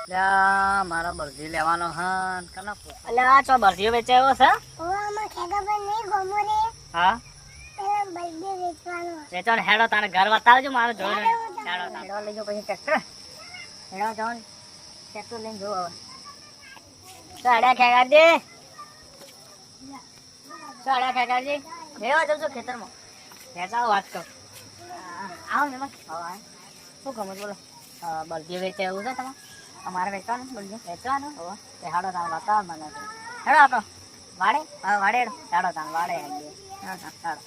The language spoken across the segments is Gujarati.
લ્યા મારા બરજી લેવાનો હન કના અલ્યા ચો બરજીઓ વેચાયો છે ઓમાં ખેગા પર નહીં ગોમો રે હા પેલા બર્થડે વેચવાનો વેચાણ હેડો તારે ઘર બતાવજો મારે જોઈને હેડો હેડો લઈ જાઓ પછી ટ્રેક્ટર હેડો જાઓ ટ્રેક્ટર લઈને જો હવે સાડા ખેગાજી સાડા ખેગાજી લેવા જાવ છો ખેતરમાં વેચાવો વાત કરો આવો ને હા શું ગમે બોલો બરજી વેચાયું છે તમારે અમારે વેચવાનું બોલજો વેચવાનું હવે તે હેડો તારે બતાવો મને હેડો આપણો વાડે હા વાડે હેડો હેડો તારે વાડે હેડીએ હા હેડો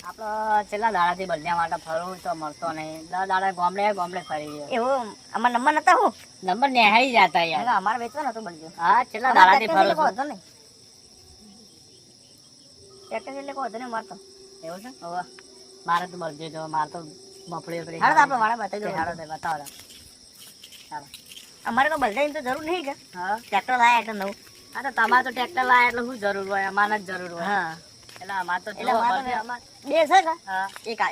આપણો છેલ્લા દાડાથી બલ્યા માટે ફરવું તો મળતો નહીં 10 દાડા ગામડે ફરી ગયો એવું અમાર નંબર નતા હું નંબર નેહાઈ જતા યાર અમારે વેચવાનું હતું બોલજો હા છેલ્લા દાડાથી ફરું છું હતો ને ટ્રેક્ટર એટલે કોઈ હતો ને મારતો એવું છે હવે મારે તો બરજી જો મારે તો મફળી પડી હેડો આપણે વાડે બતાવી દો હેડો તે બતાવો ચાલો અમારે કોઈ બલદાની તો જરૂર નહીં કે હા ટ્રેક્ટર લાયા એટલે નવું હા તો તમારે તો ટ્રેક્ટર લાયા એટલે શું જરૂર હોય અમારે જ જરૂર હોય હા એટલે અમારે તો એટલે જો અમારે બરજી બે છે કે હા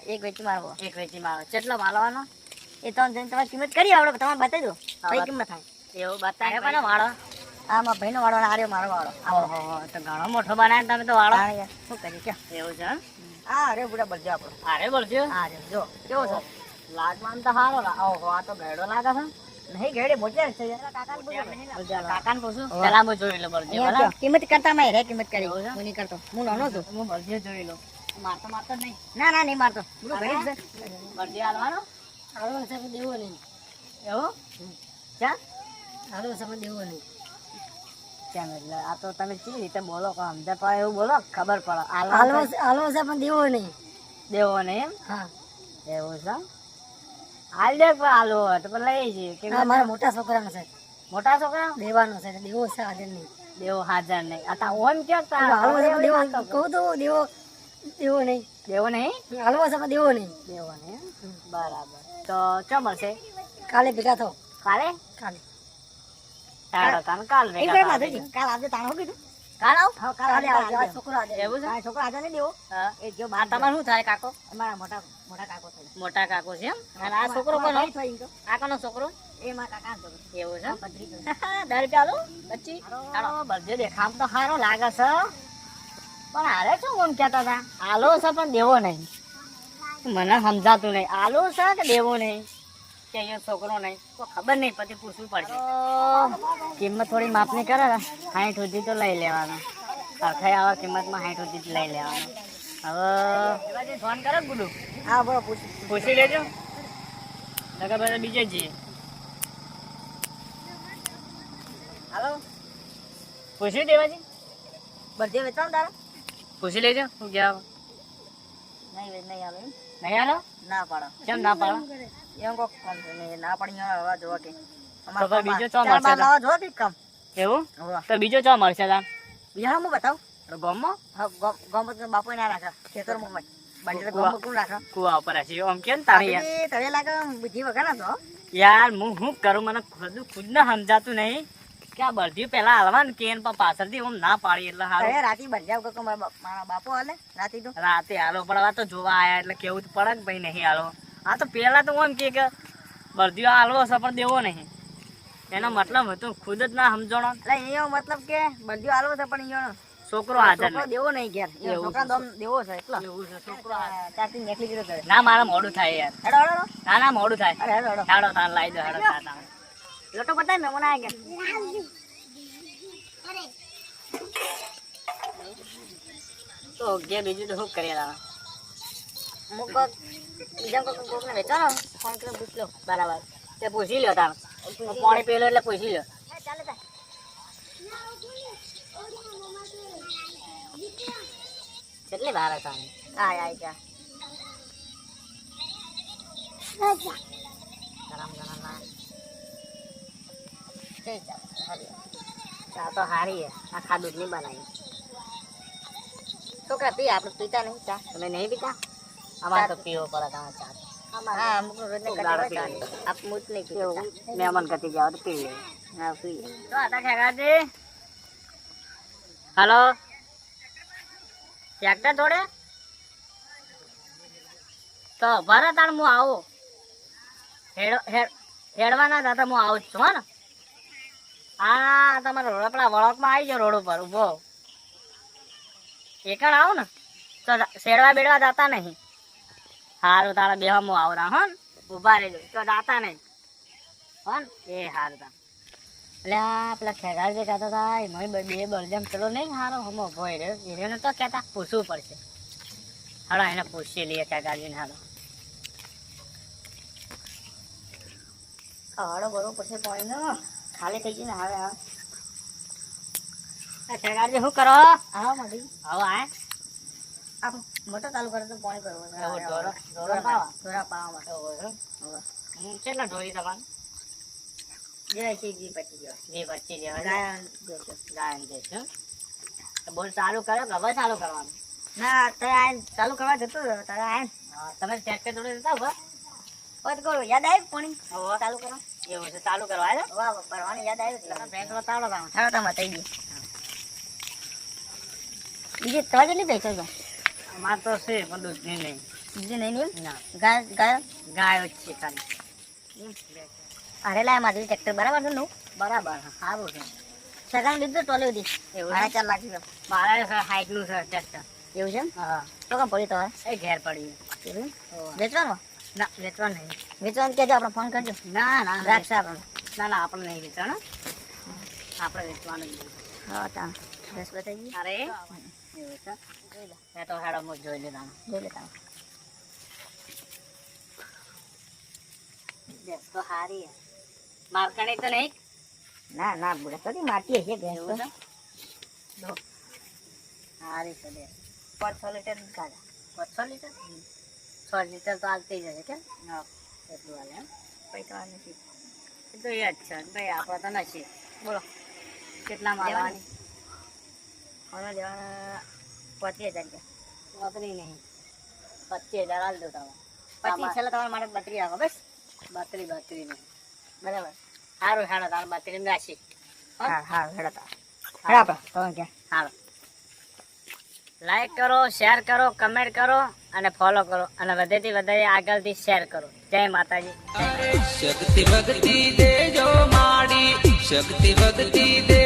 એક વેચી મારવો એક વેચી માં કેટલો માલવાનો એ તો તમારી કિંમત કરી આવડે તમારે બતાવી દો કઈ બત- કિંમત થાય એવું બતાવે કોનો વાળો આ મારા ભાઈનો વાળો અને આર્યો મારો વાળો ઓહો તો ઘણો મોટો બનાવે તમે તો વાળો હા યાર શું કરીએ કે એવું છે આ અરે બુડા બળજો આપણો અરે બોલજો આ રે જો કેવો છે લાગમાં તો સારો ઓહો આ તો ગેડો લાગે છે નહીં ઘેડે મોજા છે યાર કાકાને પૂછું પેલા હું જોઈ લો બરજી અહીંયા બરાબર જો, કિંમત કરતા મેં રે કિંમત કરી એવું છે? હું નહીં કરતો હું નાનો છું હું બરજી જોઈ લો મારતો મારતો જ નહીં ના નહીં મારતો બોલો ઘડી જ છે બરજી હાલવાનો હાલો સાહેબ દેવો નહીં એવું ચા હાલો સાહેબ દેવો નહીં કેમ એટલે આ તો તમે કેવી રીતે બોલો કે સમજે પડે એવું બોલો ખબર પડે હાલો સાહેબ પણ દેવો નહીં દેવો ને એમ હા એવું છે હાલ દે પણ હાલો હોય તો પણ લઈ જઈએ કે હા મારા મોટા છોકરાનો છે મોટા છોકરા દેવાનો છે દેવો છે હાજર નહીં દેવો હાજર નહીં આ તા ઓમ ક્યાં તા હાલો સાહેબ દેવો કહું તો દેવો દેવો નહીં દેવો નહીં હાલો સાહેબ દેવો નહીં દેવો નહીં બરાબર તો ચો મળશે કાલે ભેગા થો કાલે કાલે તાળો તાન કાલ એક ભેગા વાર થવા માધુજી દેજો. કાલ આજે તાણો કીધું કાલ આવ હા કાલે આવજો. છોકરો આજે એવું છે? હા છોકરો આજે નહીં દેવો હા એ જો આ તમારે શું થાય કાકો અમારા મોટા મોટા કાકો થાય મોટા કાકો છે એમ અને આ છોકરો કોનો ભાઈ થાય એમ તો. કાકાનો છોકરો એ મારા કાકા છોકરો એવું છે પત્રી 10 રૂપિયા લો 25 હાલો બરજે દેખામ તો સારો લાગે છે પણ હારે શું ઓમ કહેતા હતા આલો છે પણ દેવો નહીં મને સમજાતું નહીં આલો છે કે દેવો નહીં કે અહીંયા છોકરો નહીં તો ખબર નહીં પછી પૂછવું પડશે કિંમત થોડી માપની કરે ને 60 સુધી તો લઈ લેવાનો સરખાઈ આવા કિંમતમાં 60 સુધી જ લઈ લેવાનો હવે ફોન કરે ગુડુ હા બોલો પૂછ પૂછી લેજો નકર બધા બીજે જઈએ હાલો પૂછી દેવાજી બધે વેચાણ તારા પૂછી લેજો હું ગયા નહીં આવે એમ નહીં હાલો ના પાડો કેમ ના પાડો એમ કોક કામ છે નહીં ના પડી હવા જોવા કે તો ભાઈ બીજો ચો ચાર મળશે બાર તો? લાવવા જોવા કે કામ એવું હવે તો બીજો ચો મળશે તાન બીજા હું બતાવ તો ગામમાં હા ગામ પર બાપુ ના રાખે ખેતરમાં મત બાંધે કુવા. ગામ કોણ રાખે કુવા ઉપર હશે આમ કેમ તારે યાર તવે લાગે બીજી વગર ના તો યાર હું શું કરું મને ખુદ ને સમજાતું નહીં કે આ બળદી પેલા હાલવાનું કે એન પાછળથી આમ ના પાડી એટલે તવે હારું રાતી બંધાવ કે મારા બાપો હાલે રાતી તો રાતે હાલો પણ આ તો જોવા આયા એટલે કેવું તો પડે કે ભાઈ નહીં હાલો આ તો પેલા તો આમ કે બળદીઓ હાલવો છે પણ દેવો નહીં એનો મતલબ હતું ખુદ જ ના સમજણો એટલે અહીંયા મતલબ કે બંધ્યો હાલવો છે પણ અહીંયા છોકરો હાજર છોકરો નહીં. દેવો નહીં ઘેર એવું છોકરા દમ દેવો છે એટલે એવું છે છોકરો હાજર. ત્યાંથી નીકળી ગયો તવે ના મારે મોડું થાય યાર હેડો હેડો ના ના મોડું થાય અરે હેડો હેડો ચાલો તાન લાવી દો હેડો તાન. લોટો બતાય મહેમાન આવી ગયા તો જે બીજું તો શું કરીએ તારે? અમુક કોક બીજા કોકને વેચવાનો ફોન કરીને પૂછ લો બરાબર તે પૂછી લ્યો તાર પાણી પીલો એટલે પૂછી લ્યો ચાલે તા કેટલી વાર હતા આય જા ગરમ ગરમ ના જય જા ચા તો હારી હે આખા દૂધની બનાવી છોકરા પી આપણે પીતા નહીં ચા તમે નહીં પીતા અમારે તો પીવો પડે તમારે ચા તો. હા અમુક રોજને ગાળો કટાવે પી ચા આપ મૂત નહીં પીતા મહેમાન ગતિ જાવ તો પી લે હા પી લે તો આટા ખેગાજી હાલો ટ્રેક્ટર જોડે તો ભરે તાણ હું આવું હેડો હેડ હેડવા ના થતા હું આવું જ છું હા ને. હા તમારો આપણા વળકમાં આવી જાઓ રોડ ઉપર ઉભો. એકણ આવું ને તો શેરવા બેડવા જતા નહીં. હારું તારા બેહવા હું આવરા હો ને ઉભા રહેજો તો જાતા નહીં હો ને એ હારું તા. એટલે આ પેલા ખેગાર જે કહેતા હતા એમાં બે બળજમ પેલો નહીં હારો હમો ભોય રહ્યો એને તો કહેતા પૂછવું પડશે. હાલો એને પૂછી લઈએ ખેગારજીને હાલો. હાડો બરોબર પછી પાણીનો ખાલી થઈ ગઈ ને હવે ખેગારજી શું કરો? આવો મળી હવે આ આપ મોટો ચાલુ કરે તો પાણી કરવું ઢોરા પાવા માટે કેટલા ઢોરી તમારે? જે 25 ગાયન દેશો. બોલ ચાલુ કર્યો કે હવે ચાલુ કરવાનું? ના અત્યારે ચાલુ કરવા જતો તારે આ તમે ટ્રેક્ટર જોડે જતા ઉભા પછી યાદ આવ્યું પાણી ચાલુ કરો એવું છે ચાલુ કરવા આવ્યો વાહ ભરવાની યાદ આવ્યું ભેંસ બતાવડો તમે થઈ ગઈ બીજી તમારે કેટલી ભેંસો છે? અમારે તો છે પણ દૂધની નહીં. બીજી નહીં ના ગાયો જ છે ખાલી. અરે લાય મારી ટ્રેક્ટર બરાબર છે નું બરાબર સારું છે. સગામ લીધું ટોલી હતી એવું 4.5 લાખ મારા 60 નું છે ટ્રેક્ટર એવું છે. હા તો કામ પડ્યું તમારે? એ ઘેર પડ્યું. વેચવાનું? ના વેચવાનું નહીં. વેચવાનું કહેજો આપણે ફોન કરજો. ના ના રાખશે આપણે. ના ના આપણે નહીં વેચવાનું આપણે વેચવાનું જ નહીં. હા તા 10 બતાવી અરે એવું છે. મેં તો હેડો મુજ જોઈ લેતા બેસ તો હારી મારકણી તો નહીં? ના ના બુડા તો માટી હશે બેસ તો હારી છે બેસ 5-6 લીટર કાઢા 5-6 લીટર 6 લીટર તો આવતી જશે કે એટલું હાલે એમ પૈસા નથી એ તો એ જ છે ભાઈ આપણે તો નથી. બોલો કેટલા મારવાની? હવે દેવાના 25,000 બત્રી નહીં 25,000 હાલ દો તમે. પછી છેલ્લે તમારા માટે 32 આપો બસ 32 નહીં બરાબર. સારું હેડો તાર 32 રાશી. હા હેડો તાર હાલો લાઈક કરો શેર કરો કમેન્ટ કરો અને ફોલો કરો અને વધેથી વધારે આગળથી શેર કરો. જય માતાજી. શક્તિ ભક્તિ દેજો માડી શક્તિ ભક્તિ દે